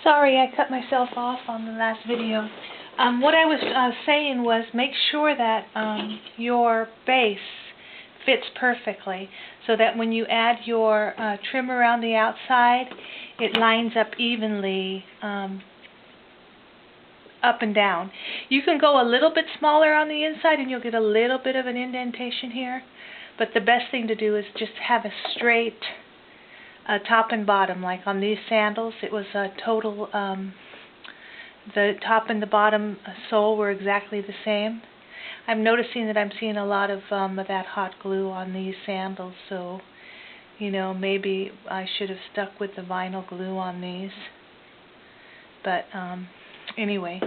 Sorry, I cut myself off on the last video. What I was saying was make sure that your base fits perfectly so that when you add your trim around the outside, it lines up evenly up and down. You can go a little bit smaller on the inside and you'll get a little bit of an indentation here, but the best thing to do is just have a straight top and bottom. Like on these sandals, it was a total, the top and the bottom sole were exactly the same. I'm noticing that I'm seeing a lot of that hot glue on these sandals, so you know, maybe I should have stuck with the vinyl glue on these. But anyway.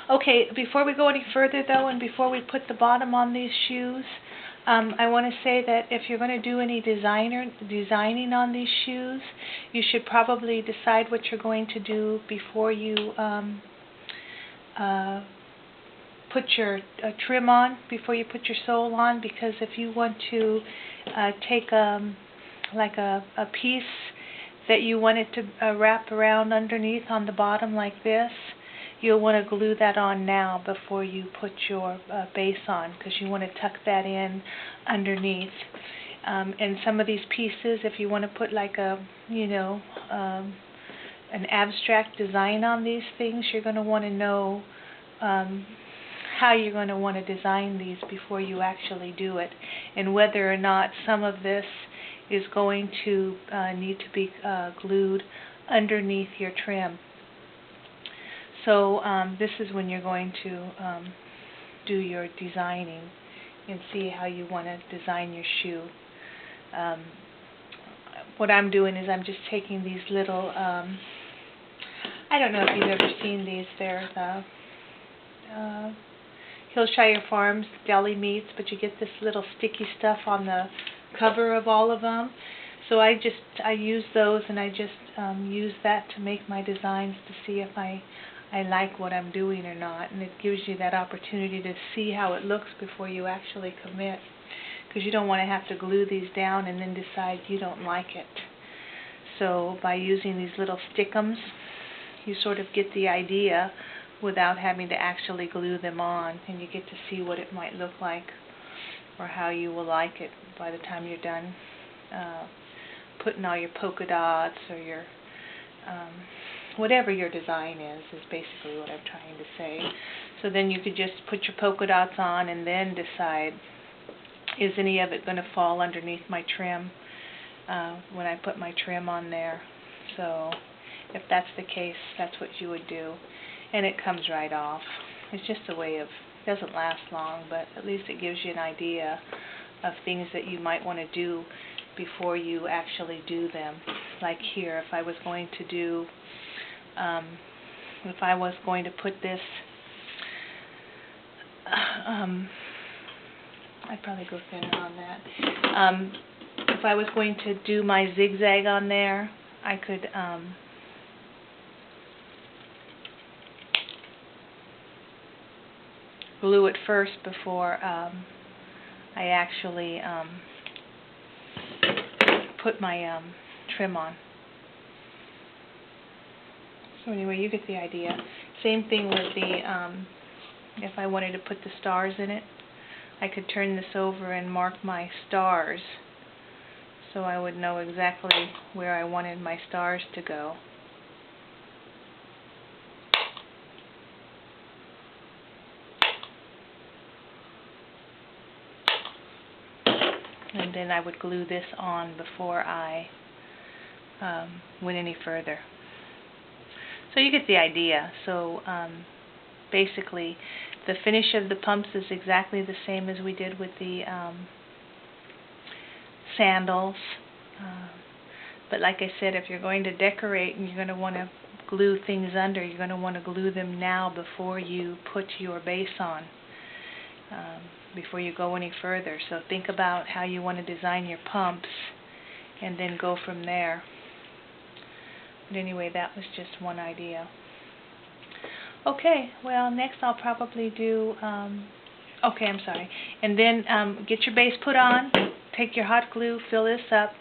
Okay, before we go any further though, and before we put the bottom on these shoes, I want to say that if you're going to do any designing on these shoes, you should probably decide what you're going to do before you put your trim on, before you put your sole on, because if you want to take like a piece that you want it to wrap around underneath on the bottom like this, you'll want to glue that on now before you put your base on, because you want to tuck that in underneath. And some of these pieces, if you want to put like a, you know, an abstract design on these things, you're going to want to know how you're going to want to design these before you actually do it, and whether or not some of this is going to need to be glued underneath your trim. So this is when you're going to do your designing and see how you want to design your shoe. What I'm doing is I'm just taking these little, I don't know if you've ever seen these, they're the Hillshire Farms deli meats, but you get this little sticky stuff on the cover of all of them. So I use those, and I just use that to make my designs to see if I like what I'm doing or not, and it gives you that opportunity to see how it looks before you actually commit, because you don't want to have to glue these down and then decide you don't like it. So by using these little stickums, you sort of get the idea without having to actually glue them on, and you get to see what it might look like or how you will like it by the time you're done putting all your polka dots or your whatever your design is basically what I'm trying to say. So then you could just put your polka dots on and then decide, is any of it going to fall underneath my trim when I put my trim on there. So if that's the case, that's what you would do. And it comes right off. It's just a way of, doesn't last long, but at least it gives you an idea of things that you might want to do before you actually do them. Like here, if I was going to do if I was going to put this, I'd probably go thinner on that. If I was going to do my zigzag on there, I could glue it first before I actually put my trim on. So anyway, you get the idea. Same thing with the, if I wanted to put the stars in it, I could turn this over and mark my stars so I would know exactly where I wanted my stars to go. And then I would glue this on before I went any further. So you get the idea. So basically the finish of the pumps is exactly the same as we did with the sandals. But like I said, if you're going to decorate and you're going to want to glue things under, you're going to want to glue them now before you put your base on, before you go any further. So think about how you want to design your pumps and then go from there. But anyway, that was just one idea. Okay, well, next I'll probably do, okay, I'm sorry. And then get your base put on, take your hot glue, fill this up,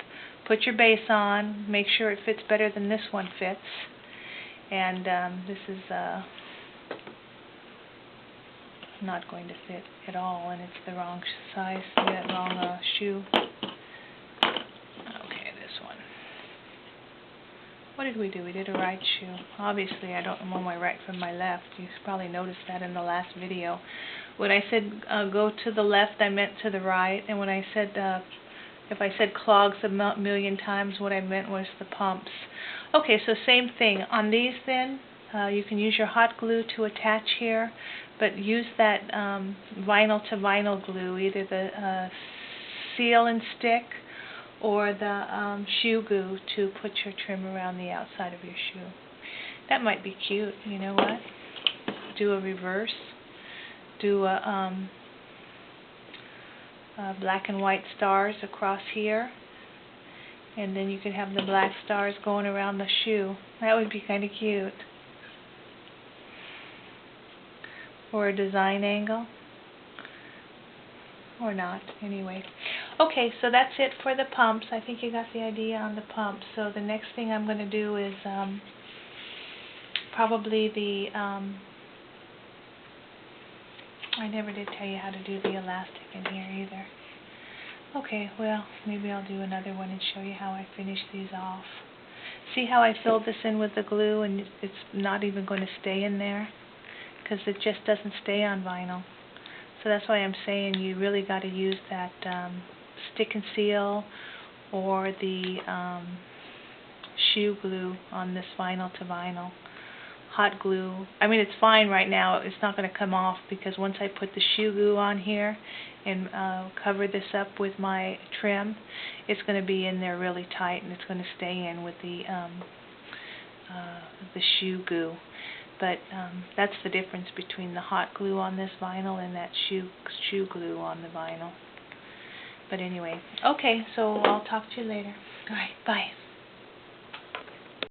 put your base on, make sure it fits better than this one fits. And this is not going to fit at all, and it's the wrong size, the wrong shoe. Okay, this one. What did we do? We did a right shoe. Obviously, I don't know my right from my left. You probably noticed that in the last video. When I said go to the left, I meant to the right, and when I said if I said clogs a million times, what I meant was the pumps. Okay, so same thing. On these then, you can use your hot glue to attach here, but use that vinyl to vinyl glue, either the seal and stick or the shoe glue, to put your trim around the outside of your shoe. That might be cute. You know what? Do a reverse. Do a black and white stars across here, and then you could have the black stars going around the shoe. That would be kind of cute. Or a design angle. Or not, anyway. Okay, so that's it for the pumps. I think you got the idea on the pumps. So the next thing I'm going to do is probably the I never did tell you how to do the elastic in here either. Okay, well, maybe I'll do another one and show you how I finish these off. See how I filled this in with the glue and it's not even going to stay in there? Because it just doesn't stay on vinyl. So that's why I'm saying you really got to use that stick and seal or the shoe glue on this vinyl to vinyl. Hot glue. I mean, it's fine right now. It's not going to come off because once I put the shoe glue on here and cover this up with my trim, it's going to be in there really tight, and it's going to stay in with the shoe glue. But that's the difference between the hot glue on this vinyl and that shoe glue on the vinyl. But anyway, okay, so I'll talk to you later. All right, bye.